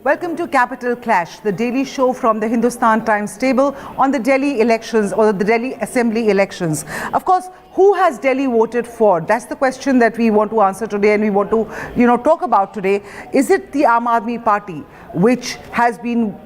Welcome to Capital Clash, the daily show from the Hindustan Times table on the Delhi elections or the Delhi Assembly elections. Of course, who has Delhi voted for? That's the question that we want to answer today and we want to, talk about today. Is it the Aam Aadmi Party, which has been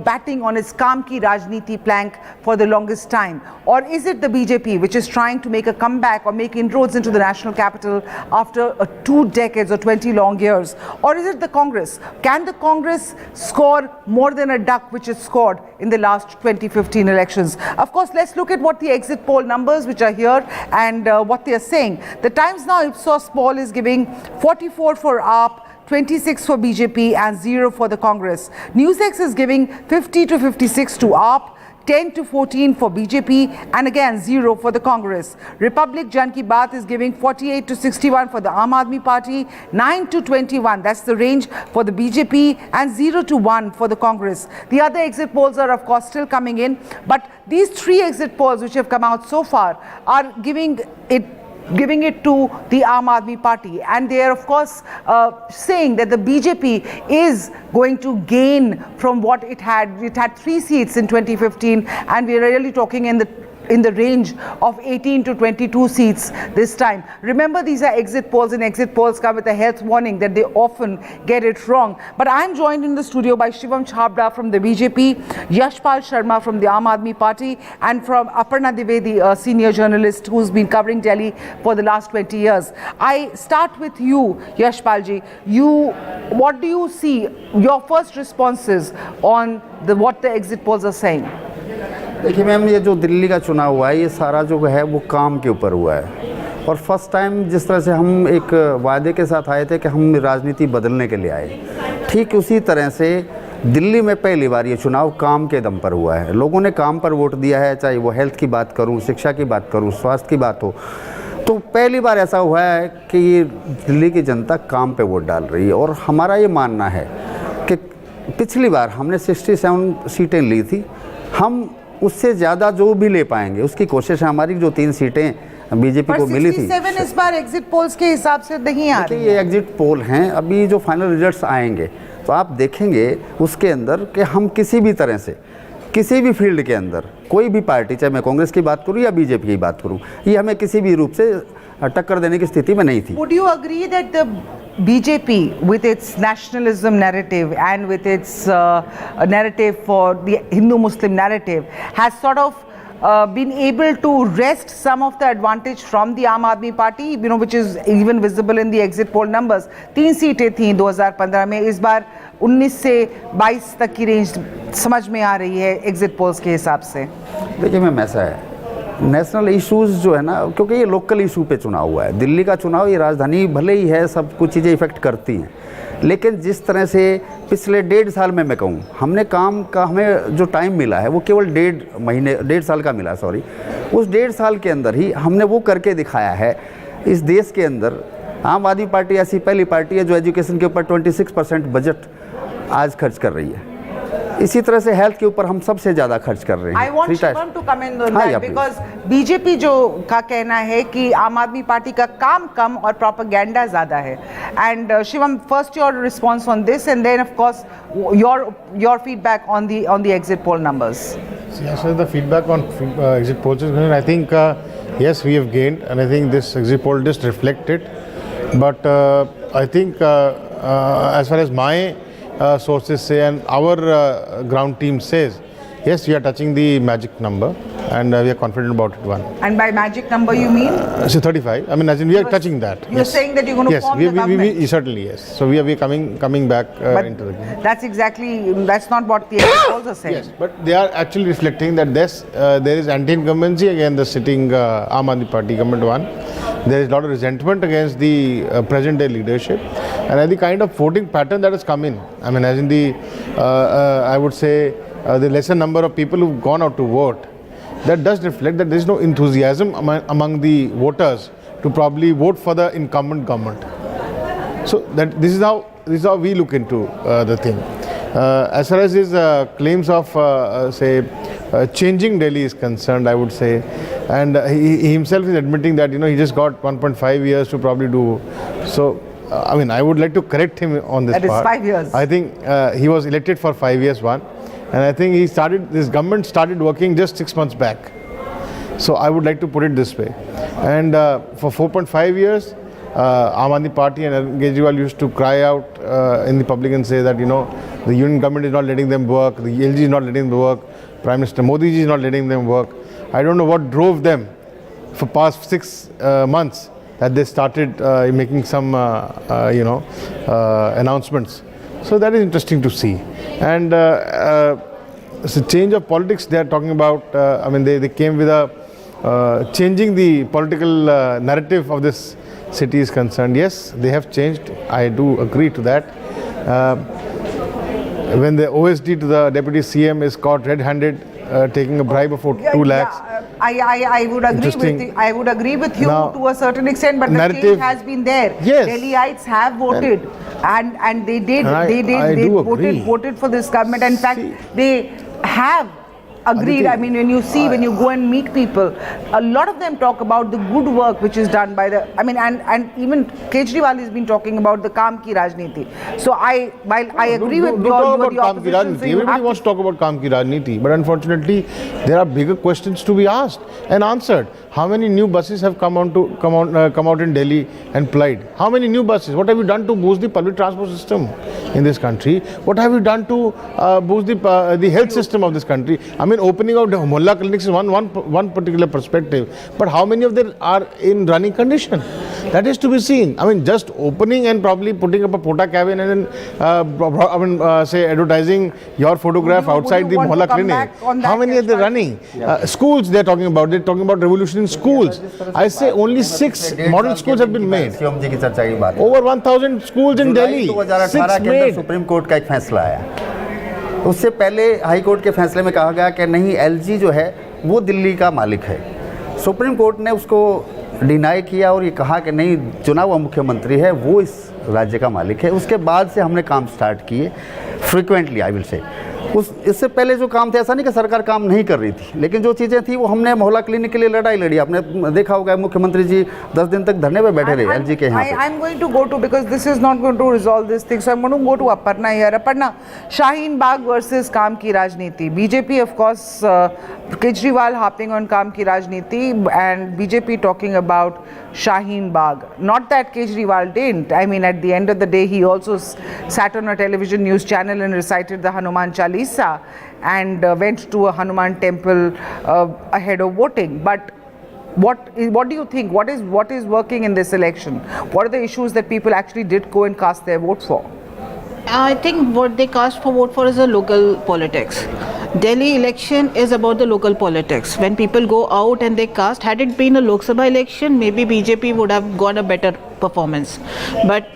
batting on its Kaam Ki Rajniti plank for the longest time? Or is it the BJP, which is trying to make a comeback or make inroads into the national capital after 2 decades or 20 long years? Or is it the Congress? Can the Congress score more than a duck which is scored in the last 2015 elections? Of course, let's look at what the exit poll numbers which are here and what they are saying. The Times Now Ipsos poll is giving 44 for AAP, 26 for BJP and 0 for the Congress. NewsX is giving 50 to 56 to AAP, 10 to 14 for BJP and again 0 for the Congress. Republic Jan Ki Baat is giving 48 to 61 for the Aam Aadmi Party, 9 to 21, that's the range for the BJP and 0 to 1 for the Congress. The other exit polls are of course still coming in, but these 3 exit polls which have come out so far are giving it to the Aam Aadmi Party, and they are of course saying that the BJP is going to gain from what it had. It had 3 seats in 2015 and we are really talking in the range of 18 to 22 seats this time. Remember, these are exit polls and exit polls come with a health warning that they often get it wrong. But I'm joined in the studio by Shivam Chabra from the BJP, Yashpal Sharma from the Aam Aadmi Party and from Aparna Dwivedi, a senior journalist who's been covering Delhi for the last 20 years. I start with you, Yashpalji. What do you see, your first responses on what the exit polls are saying? देखिए ma'am, ये जो दिल्ली का चुनाव हुआ है ये सारा जो है वो काम के ऊपर हुआ है और फर्स्ट टाइम जिस तरह से हम एक वादे के साथ आए थे कि हम राजनीति बदलने के लिए आए, ठीक उसी तरह से दिल्ली में पहली बार ये चुनाव काम के दम पर हुआ है। लोगों ने काम पर वोट दिया है, चाहे वो हेल्थ की बात करूं, शिक्षा की बात करूं, स्वास्थ्य की बात हो, तो पहली बार ऐसा हुआ है कि ये दिल्ली की जनता काम पे वोट डाल रही है। और हमारा ये मानना है कि पिछली बार हमने 67 सीटें ली थी, हम उससे ज़्यादा जो भी ले पाएंगे उसकी कोशिश है हमारी। जो 3 सीटें बीजेपी को मिली थी, 67 इस बार एग्जिट पोल्स के हिसाब से नहीं आ रही है। ये एग्जिट पोल हैं, अभी जो फाइनल रिजल्ट्स आएंगे तो आप देखेंगे उसके अंदर कि हम किसी भी तरह से किसी भी फील्ड के अंदर कोई भी पार्टी, चाहे मैं कांग्रेस की बात करूं या बीजेपी की बात करूं, ये हमें किसी भी रूप से टक्कर देने की स्थिति में नहीं थी। Would you agree that the BJP, with its nationalism narrative and with its narrative for the Hindu-Muslim narrative, has sort of been able to wrest some of the advantage from the Aam Aadmi Party, which is even visible in the exit poll numbers? 3 सीटें थीं 2015 में, इस बार 19 से 22 तक की range समझ में आ रही है एग्जिट पोल्स के हिसाब से। देखिए मैम, ऐसा है, नेशनल इश्यूज़ जो है ना, क्योंकि ये लोकल इशू पे चुनाव हुआ है, दिल्ली का चुनाव, ये राजधानी भले ही है, सब कुछ चीज़ें इफ़ेक्ट करती हैं, लेकिन जिस तरह से पिछले 1.5 साल में मैं कहूँ हमने काम का, हमें जो टाइम मिला है वो केवल 1.5 साल का मिला, सॉरी, उस 1.5 साल के अंदर ही हमने वो करके दिखाया है। इस देश के अंदर आम आदमी पार्टी ऐसी पहली पार्टी है जो एजुकेशन के ऊपर 26% बजट आज खर्च कर रही है। इसी तरह से हेल्थ के ऊपर हम सबसे ज़्यादा खर्च कर रहे हैं। I want Shivam to come in on that because BJP जो का कहना है कि आम आदमी पार्टी का काम कम और प्रोपेगेंडा ज़्यादा है। And Shivam, first your response on this and then of course your feedback on the exit poll numbers. Yes, so the feedback on exit polls is good. I think yes, we have gained, and I think this exit poll just reflect it. But I think as far as my sources say and our ground team says, yes, we are touching the magic number and we are confident about it. And by magic number you mean? So 35. I mean, as in we are touching that. You're saying that you're going to form the government? Certainly, yes. So we are coming back into the game. That's not what the exit polls are saying. Yes, but they are actually reflecting that there is anti-incumbency against the sitting Aam Aadmi Party government one. There is a lot of resentment against the present day leadership, and the kind of voting pattern that has come in. I mean, as in the, I would say, the lesser number of people who've gone out to vote, that does reflect that there is no enthusiasm among the voters to probably vote for the incumbent government. So that this is how we look into the thing. As far as his claims of changing Delhi is concerned, I would say, and he himself is admitting that he just got 1.5 years to probably do. So I mean, I would like to correct him on this That is part. 5 years. I think he was elected for 5 years, and I think this government started working just 6 months back. So I would like to put it this way. And for 4.5 years, Aam Aadmi Party and Kejriwal used to cry out in the public and say that, the union government is not letting them work, the LG is not letting them work, Prime Minister Modi ji is not letting them work. I don't know what drove them for past 6 months that they started making some, announcements. So that is interesting to see. And it's a change of politics they are talking about. They came with changing the political narrative of this city is concerned. Yes, they have changed. I do agree to that. When the OSD to the Deputy CM is caught red-handed taking a bribe of 2 lakhs. I would agree with you. I would agree with you Now, to a certain extent, but the change has been there. Yes. Delhiites have voted, and they did. They voted for this government. In fact, they have agreed. I mean, when you go and meet people, a lot of them talk about the good work which is done by the. I mean, and even Kejriwal has been talking about the Kaam Ki Rajniti. So while I agree with you are the opposition. So everybody wants to talk about Kaam Ki Rajniti, but unfortunately, there are bigger questions to be asked and answered. How many new buses have come out in Delhi and plied? How many new buses? What have you done to boost the public transport system in this country? What have you done to boost the health system of this country? I mean, opening of the Mohalla clinics is one particular perspective, but how many of them are in running condition? That is to be seen. I mean, just opening and probably putting up a pota cabin and then say advertising your photograph outside the Mohalla clinic. How many are they running? Schools they are talking about. They're talking about revolution in schools. I say only 6 model schools have been made. Over 1,000 schools in Delhi. 6 made. Supreme court का एक फैसला आया, उससे पहले high court के फैसले में कहा गया कि नहीं, एलजी जो है वो दिल्ली का मालिक है। सुप्रीम कोर्ट ने उसको डिनाई किया और ये कहा कि नहीं, चुना हुआ मुख्यमंत्री है वो इस राज्य का मालिक है। उसके बाद से हमने काम स्टार्ट किए फ्रीक्वेंटली, आई विल से। इससे पहले जो काम थे, ऐसा नहीं कि सरकार काम नहीं कर रही थी, लेकिन जो चीज़ें थी वो हमने मोहल्ला क्लिनिक के लिए लड़ाई लड़ी। आपने देखा होगा मुख्यमंत्री जी 10 दिन तक धरने पे बैठे रहे एलजी के यहाँ पे। I'm going to go to, because this is not going to resolve this thing, so I'm going to go to Aparna here. Aparna, Shaheen Bagh versus Kaam Ki Rajniti. BJP, of course, Kejriwal harping on Kaam Ki Rajniti and BJP talking about Shaheen Bagh. Not that Kejriwal didn't. I mean, at the end of the day, he also sat on a television news channel and recited the Hanuman Chalisa and went to a Hanuman temple ahead of voting. But what do you think? What is working in this election? What are the issues that people actually did go and cast their vote for? I think what they cast for vote for is the local politics. Delhi election is about the local politics. When people go out and they cast, had it been a Lok Sabha election, maybe BJP would have got a better performance. But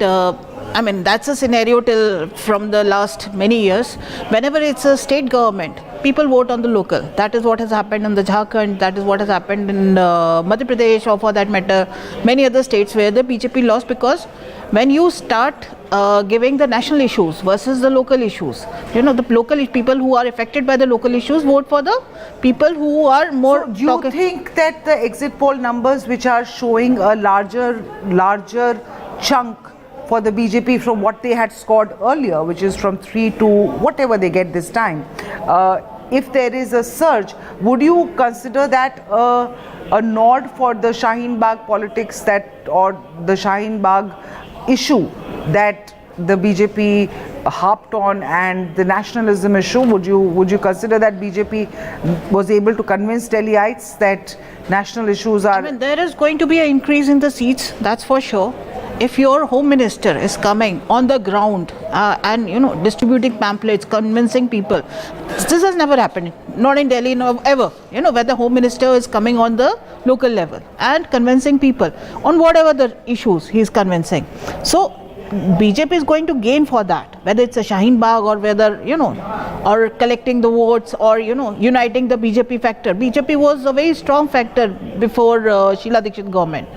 that's a scenario till from the last many years. Whenever it's a state government, people vote on the local. That is what has happened in the Jharkhand, that is what has happened in Madhya Pradesh, or for that matter, many other states where the BJP lost, because when you start giving the national issues versus the local issues, the local people who are affected by the local issues vote for the people who are more. So do you think that the exit poll numbers which are showing a larger chunk for the BJP from what they had scored earlier, which is from 3 to whatever they get this time, if there is a surge, would you consider that a nod for the Shaheen Bagh politics, or the Shaheen Bagh issue that the BJP harped on, and the nationalism issue? Would you consider that BJP was able to convince Delhiites that national issues are? There is going to be an increase in the seats, that's for sure. If your home minister is coming on the ground and distributing pamphlets, convincing people, this has never happened, not in Delhi, no, ever. Where the home minister is coming on the local level and convincing people on whatever the issues he is convincing. So BJP is going to gain for that, whether it's a Shaheen Bagh or whether, or collecting the votes or, uniting the BJP factor. BJP was a very strong factor before Sheila Dikshit government.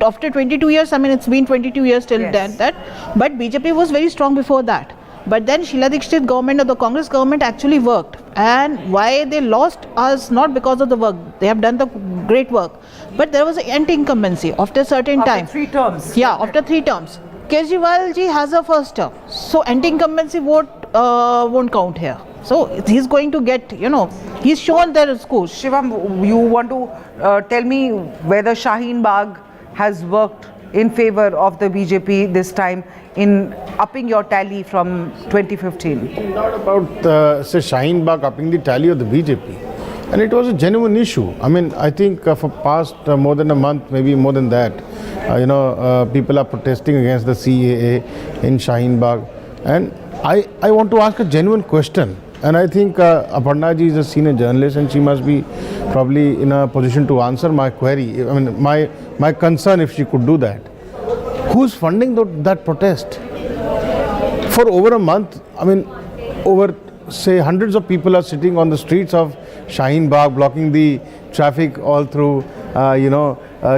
After 22 years, it's been 22 years till then, but BJP was very strong before that. But then Sheila Dikshit government or the Congress government actually worked. And why they lost us, not because of the work. They have done the great work. But there was an anti-incumbency after a certain time. After 3 terms. Yeah, after 3 terms. Kejriwal ji has a first term, so anti-incumbency vote won't count here. So he's going to get, he's shown their scores. Shivam, you want to tell me whether Shaheen Bagh has worked in favor of the BJP this time in upping your tally from 2015? Not about say Shaheen Bagh upping the tally of the BJP. And it was a genuine issue. I mean, I think for past more than a month, maybe more than that, people are protesting against the CAA in Shaheen Bagh. And I want to ask a genuine question. And I think Aparna ji is a senior journalist and she must be probably in a position to answer my query. I mean, my concern if she could do that. Who's funding that protest? For over a month, I mean, over say hundreds of people are sitting on the streets of Shaheen Bagh, blocking the traffic all through,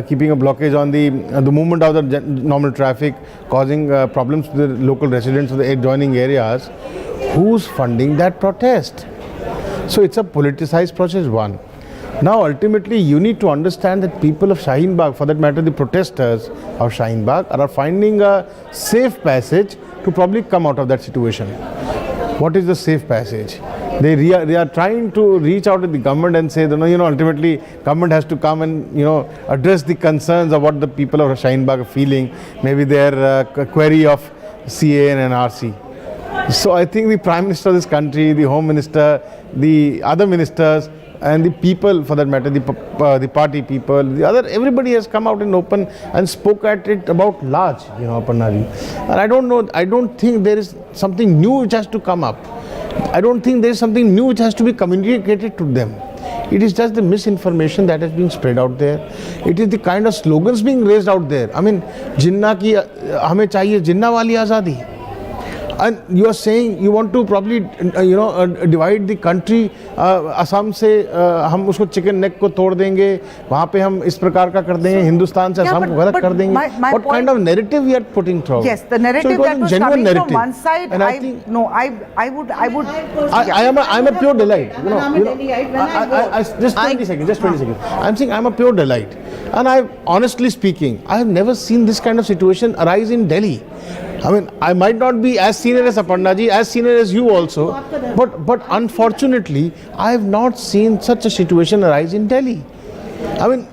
keeping a blockage on the movement of the normal traffic, causing problems to the local residents of the adjoining areas. Who's funding that protest? So it's a politicized process, one. Now ultimately you need to understand that people of Shaheen Bagh, for that matter the protesters of Shaheen Bagh, are finding a safe passage to probably come out of that situation. What is the safe passage? They are trying to reach out to the government and say, ultimately government has to come and, address the concerns of what the people of Shaheen Bagh are feeling, maybe their query of CA and NRC. So I think the Prime Minister of this country, the Home Minister, the other ministers, and the people, for that matter, the party people, everybody has come out in open and spoke at it about large, Aparna ji. And I don't think there is something new which has to come up. I don't think there is something new which has to be communicated to them. It is just the misinformation that has been spread out there. It is the kind of slogans being raised out there. I mean, Jinnah ki, hame chahiye Jinnah wali azadi. And you are saying you want to probably, divide the country. Assam से हम उसको chicken neck को तोड़ देंगे, वहाँ पे हम इस प्रकार का कर देंगे, हिंदुस्तान से असम को अलग कर देंगे. What kind of narrative we are putting through? Yes, the narrative that was coming from one side. And I think I am a pure delight. Just 20 seconds. I'm saying I'm a pure delight. And honestly speaking, I have never seen this kind of situation arise in Delhi. I mean, I might not be as senior as Aparna ji, as senior as you also, but unfortunately, I have not seen such a situation arise in Delhi. I mean,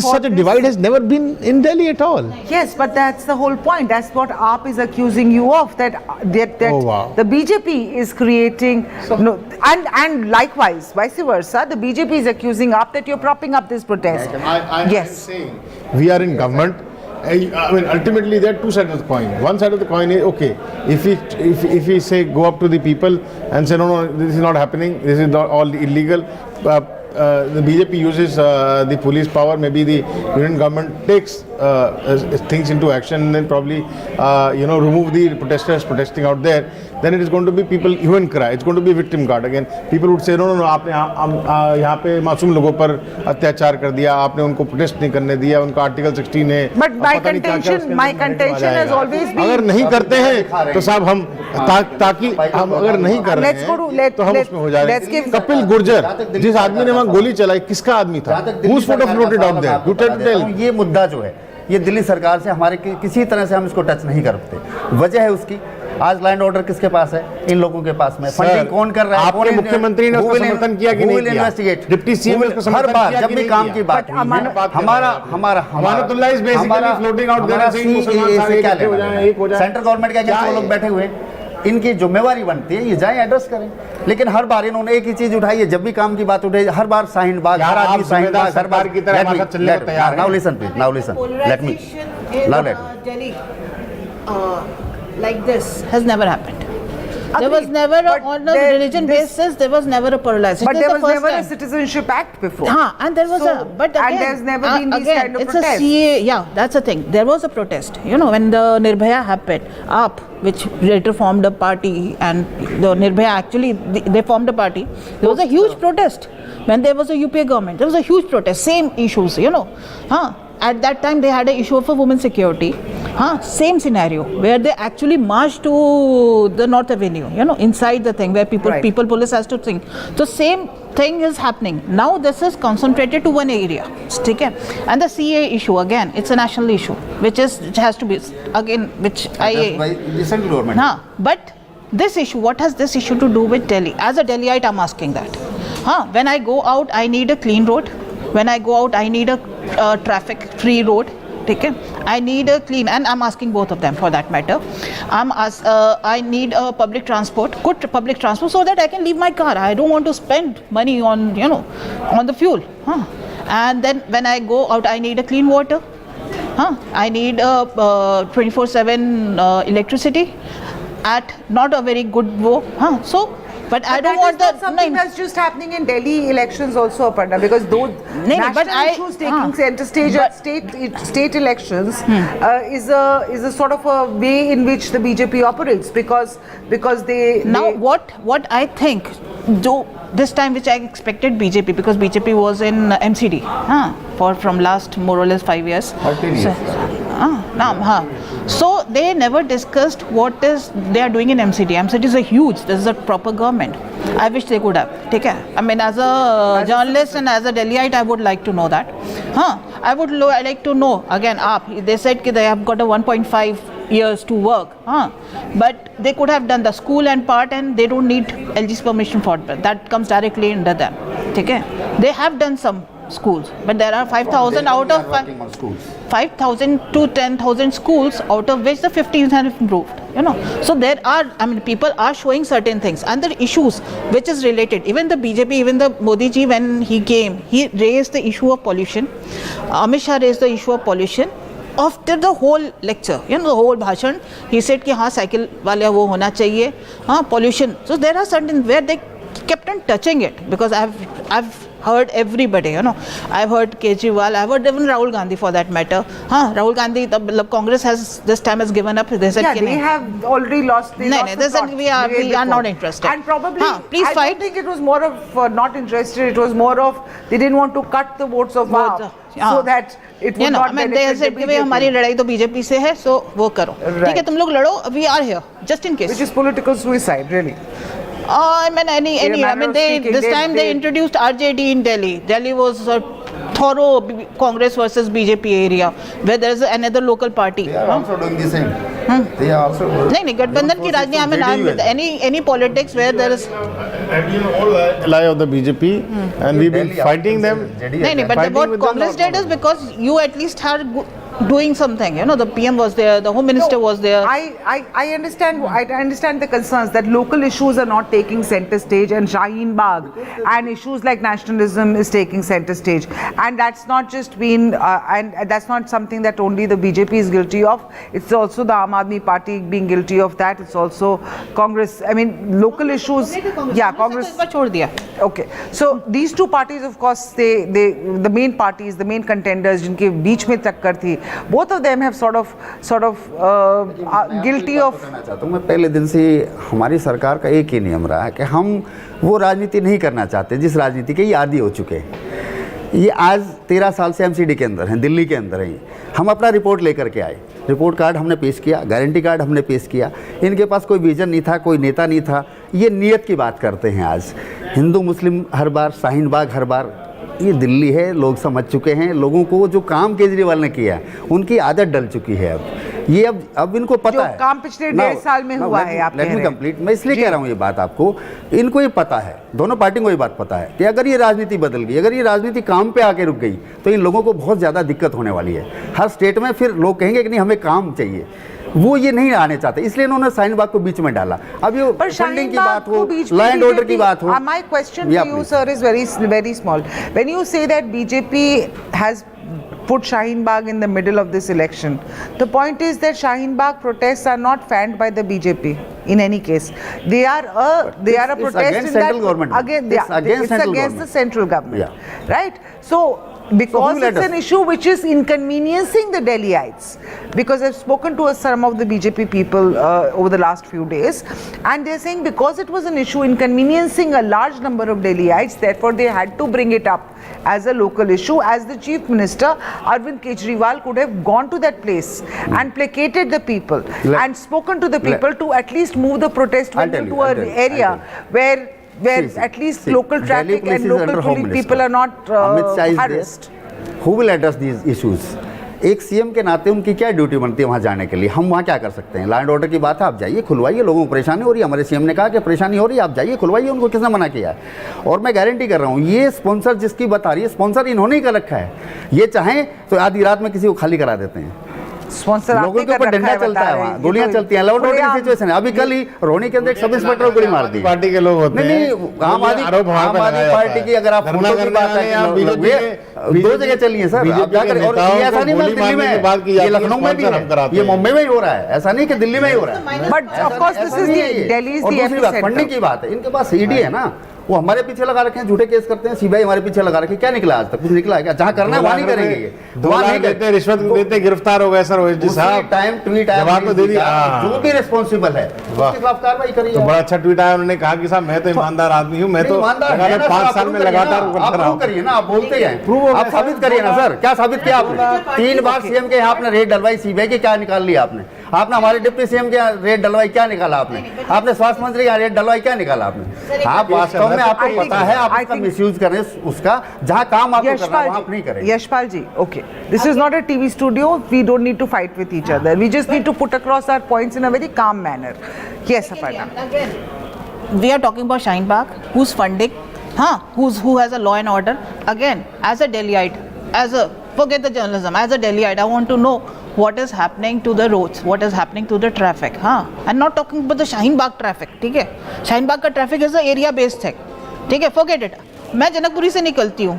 such a divide has never been in Delhi at all. Yes, but that's the whole point. That's what AAP is accusing you of, that the BJP is creating, and likewise, vice versa, the BJP is accusing AAP that you're propping up this protest. I'm saying we are in government. I mean, ultimately there are two sides of the coin. One side of the coin is, okay, if we say go up to the people and say no, this is not happening, this is not all illegal. The BJP uses the police power, maybe the union government takes things into action and then probably remove the protesters protesting out there. Then it is going to be people hue and cry. It's going to be a victim card again. People would say no, आपने यहाँ पे मासूम लोगों पर अत्याचार कर दिया, आपने उनको प्रोटेस्ट नहीं करने दिया, उनका आर्टिकल 16 है. But my contention has always been. अगर नहीं करते हैं तो साहब हम ताकि हम अगर नहीं कर रहे हैं तो हम उसमें हो जाएंगे. कपिल गुर्जर जिस आदमी ने वहाँ गोली चलाई, किसका आदमी था? Whose photo floated out there? You tell me. ये मुद्दा जो है, ये दिल्ली सरकार से हमारे किसी तरह से हम इसको टच नहीं करते. वजह है उसकी, आज लैंड ऑर्डर किसके पास है? इन लोगों के पास में. फंडिंग कौन कर रहा है? आपके मुख्यमंत्री ने उसका समर्थन किया कि नहीं किया? डिप्टी सीएम ने उसका समर्थन किया कि नहीं किया? जब भी काम की बात हमारा Amanatullah is basically floating out there saying मुसलमान सारे इकट्ठे हो जाएं, एक हो जाएं. सेंट्रल गवर्नमेंट के अगेंस्ट वो लोग बैठे हुए हैं. इनकी जिम्मेवारी बनती है ये जाएं एड्रेस करें. लेकिन हर बार इन्होंने एक ही चीज उठाई है, जब भी काम की बात उठाई हर बार शाहीन बाग, हर आदमी शाहीन बाग, हर बार की तरह हमारे साथ चलने को तैयार है. Now listen please, now listen, let me Delhi like this has never happened. There was never on a religion basis. There was never a polarization. But there was never a Citizenship Act before. And there was but again, and there's never been these kind of it's protests. A CA. Yeah, that's the thing. There was a protest. When the Nirbhaya happened, AAP, which later formed a party, and the Nirbhaya actually they formed a party. There was a huge protest when there was a UPA government. There was a huge protest. Same issues. At that time, they had an issue of women's security. Same scenario where they actually marched to the North Avenue, inside the thing where people police has to think. So same thing is happening. Now this is concentrated to one area. Okay? And the CA issue, again, it's a national issue, which has to be, again, which That's why the central government. But this issue, what has this issue to do with Delhi? As a Delhiite, I'm asking that. When I go out, I need a clean road. When I go out, I need a traffic-free road. Okay? I need a clean, and I'm asking both of them for that matter. I need a public transport, good public transport, so that I can leave my car. I don't want to spend money on, on the fuel. And then when I go out, I need a clean water. I need a 24/7 electricity at not a very good but I don't want that is not something that's just happening in Delhi elections also, Aparna, because those national issues taking center stage at state elections is a sort of a way in which the BJP operates, because they what I think, though this time which I expected BJP, because BJP was in MCD from last more or less 5 years. So they never discussed what is they are doing in MCD. MCD is a huge, this is a proper government. I wish they could have. I mean, as a journalist and as a Delhiite, I would like to know that. I would like to know, again, they said they have got a 1.5 years to work, but they could have done the school and part, and they don't need LG's permission for that. That comes directly under them. They have done some schools, but there are 5,000 out of 5,000 to 10,000 schools, out of which the 15 have improved. So there are, people are showing certain things, and the issues which is related. Even the BJP, even the Modi ji, when he came, he raised the issue of pollution. Amit Shah raised the issue of pollution. After the whole lecture, the whole bhashan, he said कि cycle वाले वो होना चाहिए, pollution. So there are certain where they kept on touching it, because I've heard everybody, I've heard Kejriwal, I've heard even Rahul Gandhi for that matter. Rahul Gandhi, the Congress has this time has given up. They said they have already lost. They said we are not interested. And probably, please fight. I don't think it was more of not interested. It was more of they didn't want to cut the votes of AAP, so that it would not benefit they said कि हमारी लड़ाई तो BJP से है, so वो करो. ठीक है, तुम लोग लड़ो. We are here just in case. Which is political suicide, really. This time they introduced RJD in Delhi. Delhi was a thorough Congress versus BJP area, where there is another local party. They are also doing the same. They are also. नहीं, गठबंधन की राजनीति, any politics where there is. All ally of the BJP, and we've been fighting them. नहीं, but what Congress did is because you at least are doing something. The PM was there, the Home Minister was there. I understand the concerns that local issues are not taking center stage, and Shaheen Bagh and issues like nationalism is taking center stage, and that's not just been and that's not something that only the BJP is guilty of. It's also the Aam Aadmi Party being guilty of that. It's also Congress. Local issues. Congress. Okay, so these two parties, of course, the main parties, the main contenders, जिनके बीच में टक्कर थी, both of them have sort of guilty of. मैं पहले दिन से हमारी सरकार का एक ही नियम रहा है कि हम वो राजनीति नहीं करना चाहते जिस राजनीति के ये आदी हो चुके हैं. ये आज 13 साल से MCD के अंदर हैं, दिल्ली के अंदर हैं. हम अपना रिपोर्ट लेकर के आए, रिपोर्ट कार्ड हमने पेश किया, गारंटी कार्ड हमने पेश किया. इनके पास कोई विजन नहीं था, कोई नेता नहीं था. ये नीयत की बात करते हैं. आज हिंदू मुस्लिम हर बार, शाहीन बाग हर बार. ये दिल्ली है, लोग समझ चुके हैं. लोगों को जो काम केजरीवाल ने किया उनकी आदत डल चुकी है. अब इनको पता है काम पिछले 1.5 साल में हुआ है. आप लेट मी कंप्लीट. मैं इसलिए कह रहा हूँ ये बात आपको, इनको ये पता है, दोनों पार्टियों को ये बात पता है कि अगर ये राजनीति बदल गई, अगर ये राजनीति काम पे आके रुक गई, तो इन लोगों को बहुत ज़्यादा दिक्कत होने वाली है. हर स्टेट में फिर लोग कहेंगे कि नहीं हमें काम चाहिए. वो ये नहीं आने चाहते, इसलिए उन्होंने शाहीन बाग को बीच में डाला. अब ये फंडिंग की बात हो, लॉ एंड ऑर्डर की बात हो. My question to you, sir, is very small. When you say that BJP has put Shaheen Bagh in the middle of this election, the point is that Shaheen Bagh protests are not fanned by the BJP in any case. They are a protest against central government. It's against the central government, right? So because it's an issue which is inconveniencing the Delhiites, because I've spoken to some of the BJP people over the last few days, and they're saying because it was an issue inconveniencing a large number of Delhiites, therefore they had to bring it up as a local issue. As the Chief Minister, Arvind Kejriwal could have gone to that place and placated the people and spoken to the people to at least move the protest to an area where where at least local traffic and local police people are not harassed. Who will address these issues? एक CM के नाते उनकी क्या duty बनती है वहाँ जाने के लिए? हम वहाँ क्या कर सकते हैं? लॉ एंड ऑर्डर की बात है, आप जाइए खुलवाइए, लोगों को परेशानी हो रही है, हमारे सीएम ने कहा कि परेशानी हो रही है, आप जाइए खुलवाइए, उनको किसने मना किया है? और मैं गारंटी कर रहा हूँ ये स्पॉन्सर जिसकी बता रही है, स्पॉन्सर इन्होंने ही कर रखा है। ये चाहें तो आधी रात में किसी को खाली करा देते हैं। स्पॉन्सर लोगों के ऊपर डंडा चलता है, वहाँ गोलियां चलती हैं, लॉ एंड ऑर्डर की सिचुएशन है। अभी कल ही रोहनी के अंदर एक सब इंस्पेक्टर को गोली मार दी। पार्टी के लोग होते हैं। नहीं, आम आदमी पार्टी की अगर आप फोटो की बात है, दो जगह चली है सर, आप जाकर, और ऐसा नहीं मैं दिल्ली में, ये लखनऊ में भी है, ये मुंबई में ही हो रहा है, ऐसा नहीं कि दिल्ली में ही हो रहा है। But of course this is Delhi is the epicentre. Funding की बात है, इनके पास ईडी है ना, वो हमारे पीछे लगा रखे हैं, झूठे केस करते हैं, सीबीआई हमारे पीछे लगा रखे हैं। क्या निकला आज तक? कुछ निकला है क्या? जहाँ करना है वहाँ नहीं करेंगे ये, वहाँ नहीं देते, रिश्वत देते, गिरफ्तार हो गए सर ओएसडी साहब, टाइम ट्वीट जवाब तो दे दिया, जो भी रिस्पॉन्सिबल है उसके खिलाफ कार्रवाई करिए। तो बड़ा अच्छा ट्वीट आया, उन्होंने कहा कि साहब मैं तो ईमानदार आदमी हूँ, मैं तो 5 साल में लगातार करता रहा हूँ। करिए ना, आप बोलते हैं, आप साबित करिए ना सर, क्या साबित किया आपने? 3 बार सीएम के यहाँ आपने रेड डलवाई, सीबीआई की क्या निकाल लिया आपने? आपने हमारे डिप्टी सीएम के यहाँ रेड डलवाई, क्या निकाला आपने? आपने स्वास्थ्य मंत्री के यहाँ रेड डलवाई, क्या निकाला आपने? आप वास्तव में, आपको पता है आप इसका मिसयूज कर रहे हैं, उसका जहाँ काम आपको करना है वहाँ आप नहीं करेंगे। यशपाल जी, okay, this is not a TV studio, we don't need to fight with each other, we just need to put across our points in a very calm manner. Yes, Aparna. We are talking about Shaheen Bagh, who's funding, who has a law and order. Again, as a Delhiite, forget the journalism, as a Delhiite, I want to know what is happening to the roads, what is happening to the traffic. I'm not talking about the Shaheen Bagh traffic, ठीक है? Shaheen Bagh का traffic is a area based thing, ठीक है? Forget it. मैं जनकपुरी से निकलती हूँ,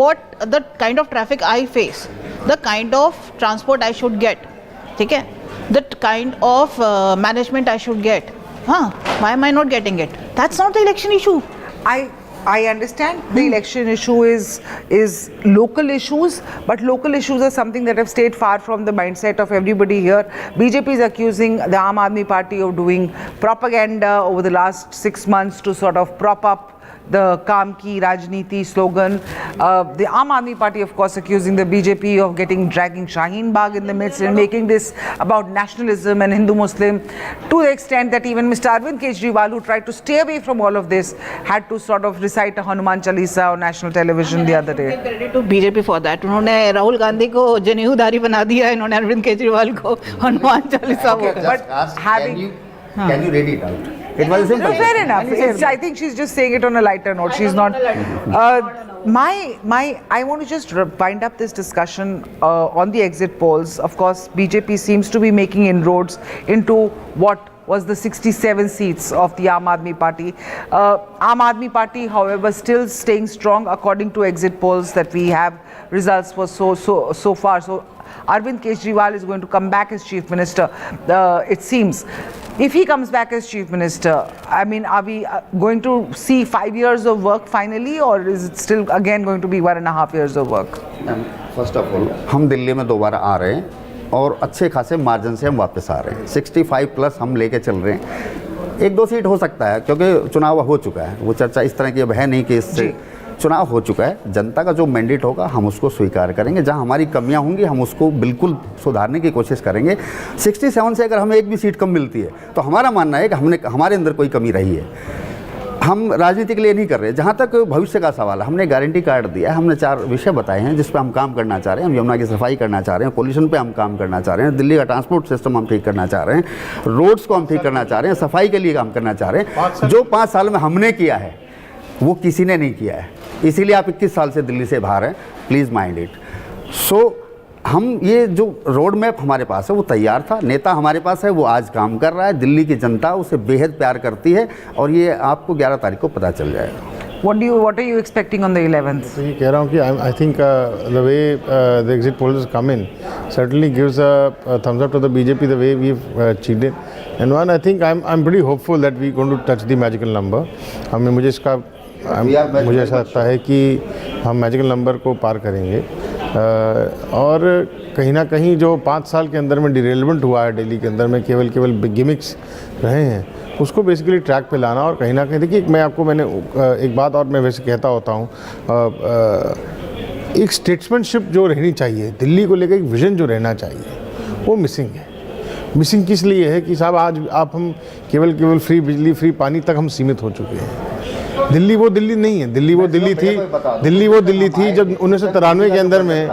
what the kind of traffic I face, the kind of transport I should get, ठीक है? The kind of management I should get, why am I not getting it? That's not the election issue. I understand the election issue is local issues, but local issues are something that have stayed far from the mindset of everybody here. BJP is accusing the Aam Aadmi Party of doing propaganda over the last 6 months to sort of prop up the Kaam Ki Rajniti slogan. The Aam Aadmi Party, of course, accusing the BJP of dragging Shaheen Bagh in the midst and making this about nationalism and Hindu-Muslim, to the extent that even Mr. Arvind Kejriwal, who tried to stay away from all of this, had to sort of recite a Hanuman Chalisa on national television the other day. Credit to BJP for that. उन्होंने राहुल गांधी को जनेऊधारी बना दिया, इन्होंने अरविंद केजरीवाल को हनुमान चालीसा बोला. But having, can you read it out? It was a simple. No, fair enough. I think she's just saying it on a lighter note. She's not. I want to just wind up this discussion on the exit polls. Of course, BJP seems to be making inroads into what was the 67 seats of the Aam Aadmi Party. Aam Aadmi Party, however, still staying strong according to exit polls that we have results for so far. So Arvind Kejriwal is going to come back as Chief Minister, it seems. If he comes back as Chief Minister, I mean, are we going to see 5 years of work finally, or is it still again going to be 1.5 years of work? First of all, हम दिल्ली में दोबारा आ रहे हैं और अच्छे खासे margin से हम वापस आ रहे हैं। 65 प्लस हम लेके चल रहे हैं। 1-2 सीट हो सकता है क्योंकि चुनाव हो चुका है, वो चर्चा इस तरह की अब है नहीं कि इससे चुनाव हो चुका है। जनता का जो मैंडेट होगा हम उसको स्वीकार करेंगे, जहां हमारी कमियां होंगी हम उसको बिल्कुल सुधारने की कोशिश करेंगे। 67 से अगर हमें एक भी सीट कम मिलती है तो हमारा मानना है कि हमारे अंदर कोई कमी रही है। हम राजनीति के लिए नहीं कर रहे। जहाँ तक भविष्य का सवाल है, हमने गारंटी कार्ड दिया है, हमने 4 विषय बताए हैं जिस पे हम काम करना चाह रहे हैं। हम यमुना की सफाई करना चाह रहे हैं, पोल्यूशन पे हम काम करना चाह रहे हैं, दिल्ली का ट्रांसपोर्ट सिस्टम हम ठीक करना चाह रहे हैं, रोड्स को हम ठीक करना चाह रहे हैं, सफाई के लिए काम करना चाह रहे हैं। जो 5 साल में हमने किया है वो किसी ने नहीं किया है, इसीलिए आप 21 साल से दिल्ली से बाहर हैं। Please mind it. सो हम ये जो रोड मैप हमारे पास है वो तैयार था, नेता हमारे पास है, वो आज काम कर रहा है। दिल्ली की जनता उसे बेहद प्यार करती है और ये आपको 11 तारीख को पता चल जाएगा। What are you expecting on the 11th? तो ये कह रहा हूँ कि I think the way the exit polls come in certainly gives a thumbs up to the BJP the way we've cheated. And one, I think I'm pretty hopeful that we're going to touch the magical number. हमें मुझे ऐसा लगता है कि हम magical number को पार करेंगे और कहीं ना कहीं जो 5 साल के अंदर में डिरेलमेंट हुआ है दिल्ली के अंदर में, केवल गिमिक्स रहे हैं, उसको बेसिकली ट्रैक पे लाना। और कहीं ना कहीं देखिए, मैंने एक बात और मैं वैसे कहता होता हूँ, एक स्टेट्समैनशिप जो रहनी चाहिए दिल्ली को लेकर, एक विजन जो रहना चाहिए, वो मिसिंग है। मिसिंग किस लिए है कि साहब आज हम केवल फ्री बिजली, फ्री पानी तक हम सीमित हो चुके हैं। दिल्ली वो दिल्ली नहीं है, दिल्ली वो दिल्ली थी, दिल्ली वो दिल्ली थी जब 1993 के अंदर में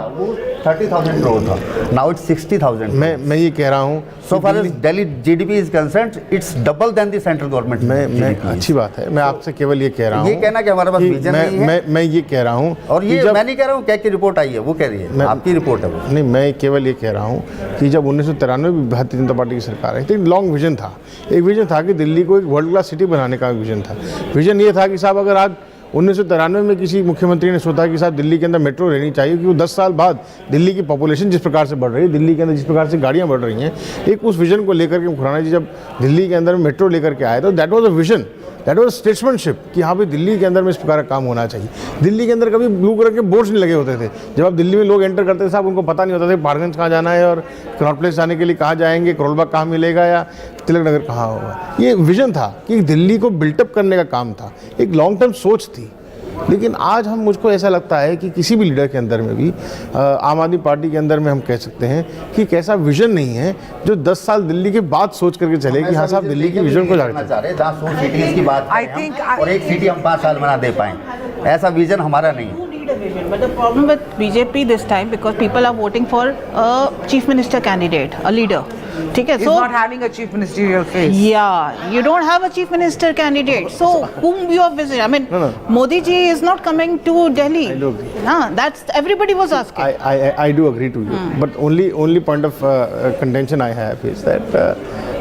30,000 crore था, now it's 60,000। मैं ये कह रहा हूँ So far as Delhi GDP is concerned, it's double than the central government। मैं अच्छी बात है, मैं आपसे केवल ये कह रहा हूँ, ये कहना कि हमारे पास विजन नहीं है, मैं ये कह रहा हूँ, और ये मैं नहीं कह रहा हूँ क्या की रिपोर्ट आई है, वो कह रही है, आपकी रिपोर्ट है वो। नहीं, मैं केवल ये कह रहा हूँ कि जब 1993 में भारतीय जनता पार्टी की सरकार आई थी, लॉन्ग विजन था, एक विजन था कि दिल्ली को एक वर्ल्ड क्लास सिटी बनाने का विजन था। विजन ये था कि साहब अगर आज 1993 में किसी मुख्यमंत्री ने सोचा कि साहब दिल्ली के अंदर मेट्रो रहनी चाहिए, क्योंकि 10 साल बाद दिल्ली की पॉपुलेशन जिस प्रकार से बढ़ रही है, दिल्ली के अंदर जिस प्रकार से गाड़ियाँ बढ़ रही हैं, एक उस विजन को लेकर के खुराना जी जब दिल्ली के अंदर मेट्रो लेकर के आए तो that was a vision, that was statesmanship कि हाँ भाई दिल्ली के अंदर में इस प्रकार का काम होना चाहिए। दिल्ली के अंदर कभी ब्लू कलर के बोर्ड्स नहीं लगे होते थे। जब आप दिल्ली में लोग एंटर करते थे साहब, उनको पता नहीं होता था पहाड़गंज कहाँ जाना है और कनॉट प्लेस जाने के लिए कहाँ जाएंगे, करोलबाग कहाँ मिलेगा या तिलक नगर कहाँ होगा। ये विजन था कि दिल्ली को बिल्टअप करने का काम था, एक लॉन्ग टर्म सोच थी। लेकिन आज हम मुझको ऐसा लगता है कि किसी भी लीडर के अंदर में भी, आम आदमी पार्टी के अंदर में हम कह सकते हैं कि एक ऐसा विजन नहीं है जो 10 साल दिल्ली के बाद सोच करके चले कि हाँ साहब दिल्ली की विजन को जागना चाह रहे हैं, 10 सिटीज की बात करें और एक सिटी हम 5 साल बना दे पाएं, ऐसा विजन हमारा नहीं है। But the problem with BJP this time, because people are voting for a chief minister candidate, a leader. ठीक है, He's not having a chief ministerial face. Yeah, you don't have a chief minister candidate. So whom you are visiting? I mean, No. Modi ji is not coming to Delhi. I do agree. That's everybody was asking. I do agree to you, but only point of contention I have is that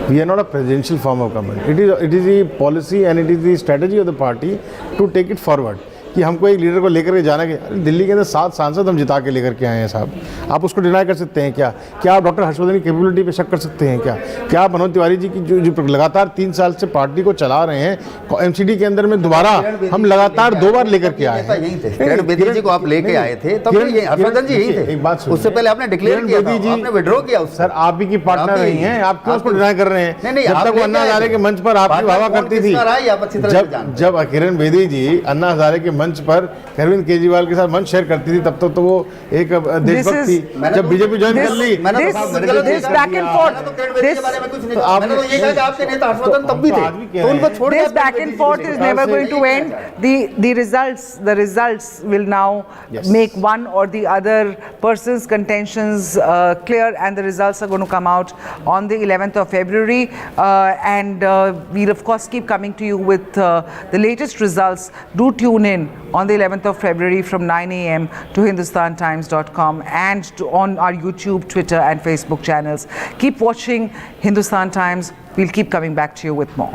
we are not a presidential form of government. It is the policy and it is the strategy of the party to take it forward. कि हमको एक leader को लेकर के जाना कि दिल्ली के अंदर 7 सांसद हम जिता के लेकर के आए हैं साहब, आप उसको डिनाई कर सकते हैं क्या? क्या आप डॉक्टर हर्षवर्धन की कैपेबिलिटी पे शक कर सकते हैं क्या? क्या आप मनोज तिवारी जी की जो लगातार 3 साल से पार्टी को चला रहे हैं, एमसीडी के अंदर में दोबारा हम लगातार 2 बार लेकर के आए हैं। किरण बेदी जी को आप लेके आए थे, तब हर्षवर्धन जी यही थे। एक बात उससे पहले आपने डिक्लेयर किया था, आपने विड्रॉ किया उससे। सर आप ही की पार्टनर रही हैं, आप क्यों उसको डिनाई कर रहे हैं? जब तक अन्ना हजारे के मंच पर आपकी वाह करती थी, जब किरण बेदी जी अन्ना हजारे के मंच पर अरविंद केजरीवाल के साथ मंच शेयर करती थी, तब तक तो वो एक देशभक्त थी। जब बीजेपी ज्वाइन कर ली, this back and forth, this back and forth is never going to end. The results will now make one or the other person's contentions clear, and the results are going to come out on the 11th of February, and we'll of course keep coming to you with the latest results. Do tune in on the 11th of February from 9 a.m. to hindustantimes.com and on our YouTube, Twitter and Facebook channels. Keep watching Hindustan Times. We'll keep coming back to you with more.